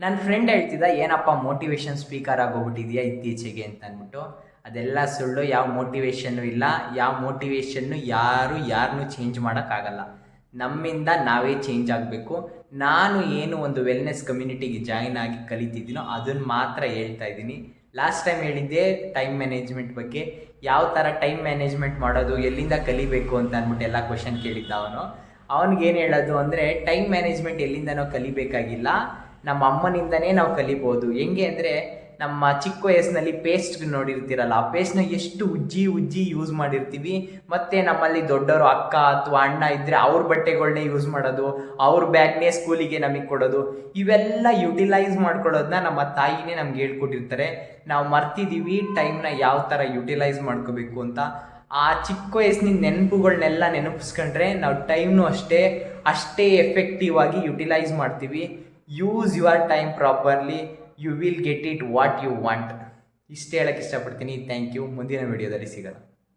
ನನ್ನ ಫ್ರೆಂಡ್ ಹೇಳ್ತಿದ್ದ ಏನಪ್ಪ ಮೋಟಿವೇಶನ್ ಸ್ಪೀಕರ್ ಆಗೋಗ್ಬಿಟ್ಟಿದೆಯಾ ಇತ್ತೀಚೆಗೆ ಅಂತ ಅಂದ್ಬಿಟ್ಟು. ಅದೆಲ್ಲ ಸುಳ್ಳು. ಯಾವ ಮೋಟಿವೇಶನ್ನು ಇಲ್ಲ. ಯಾವ ಮೋಟಿವೇಶನ್ನು ಯಾರನ್ನೂ ಚೇಂಜ್ ಮಾಡೋಕ್ಕಾಗಲ್ಲ. ನಮ್ಮಿಂದ ನಾವೇ ಚೇಂಜ್ ಆಗಬೇಕು. ನಾನು ಏನು ಒಂದು ವೆಲ್ನೆಸ್ ಕಮ್ಯುನಿಟಿಗೆ ಜಾಯಿನ್ ಆಗಿ ಕಲಿತಿದ್ದೀನೋ ಅದನ್ನು ಮಾತ್ರ ಹೇಳ್ತಾ ಇದ್ದೀನಿ. ಲಾಸ್ಟ್ ಟೈಮ್ ಹೇಳಿದ್ದೆ ಟೈಮ್ ಮ್ಯಾನೇಜ್ಮೆಂಟ್ ಬಗ್ಗೆ. ಯಾವ ಥರ ಟೈಮ್ ಮ್ಯಾನೇಜ್ಮೆಂಟ್ ಮಾಡೋದು, ಎಲ್ಲಿಂದ ಕಲಿಬೇಕು ಅಂತ ಅಂದ್ಬಿಟ್ಟು ಎಲ್ಲ ಕ್ವಶನ್ ಕೇಳಿದ್ದ ಅವನು. ಅವನಿಗೇನು ಹೇಳೋದು ಅಂದರೆ, ಟೈಮ್ ಮ್ಯಾನೇಜ್ಮೆಂಟ್ ಎಲ್ಲಿಂದನೋ ಕಲಿಬೇಕಾಗಿಲ್ಲ, ನಮ್ಮ ಅಮ್ಮನಿಂದನೇ ನಾವು ಕಲಿಬೋದು. ಹೆಂಗೆ ಅಂದರೆ, ನಮ್ಮ ಚಿಕ್ಕ ವಯಸ್ಸಿನಲ್ಲಿ ಪೇಸ್ಟ್ ನೋಡಿರ್ತೀರಲ್ಲ, ಆ ಪೇಸ್ಟ್ನ ಎಷ್ಟು ಉಜ್ಜಿ ಯೂಸ್ ಮಾಡಿರ್ತೀವಿ. ಮತ್ತು ನಮ್ಮಲ್ಲಿ ದೊಡ್ಡವರು ಅಕ್ಕ ಅಥವಾ ಅಣ್ಣ ಇದ್ದರೆ ಅವ್ರ ಬಟ್ಟೆಗಳನ್ನೇ ಯೂಸ್ ಮಾಡೋದು, ಅವ್ರ ಬ್ಯಾಗ್ನೇ ಸ್ಕೂಲಿಗೆ ನಮಗೆ ಕೊಡೋದು. ಇವೆಲ್ಲ ಯುಟಿಲೈಸ್ ಮಾಡ್ಕೊಳ್ಳೋದನ್ನ ನಮ್ಮ ತಾಯಿನೇ ನಮ್ಗೆ ಹೇಳ್ಕೊಟ್ಟಿರ್ತಾರೆ. ನಾವು ಮರ್ತಿದ್ದೀವಿ ಟೈಮ್ನ ಯಾವ ಥರ ಯುಟಿಲೈಸ್ ಮಾಡ್ಕೋಬೇಕು ಅಂತ. ಆ ಚಿಕ್ಕ ವಯಸ್ಸಿನ ನೆನಪುಗಳನ್ನೆಲ್ಲ ನೆನಪಿಸ್ಕೊಂಡ್ರೆ ನಾವು ಟೈಮ್ನು ಅಷ್ಟೇ ಎಫೆಕ್ಟಿವ್ ಆಗಿ ಯುಟಿಲೈಸ್ ಮಾಡ್ತೀವಿ. Use your time properly, you will get it what you want. ಇಷ್ಟು ಹೇಳೋಕ್ಕೆ ಇಷ್ಟಪಡ್ತೀನಿ. Thank you. ಮುಂದಿನ ವಿಡಿಯೋದಲ್ಲಿ ಸಿಗೋಣ.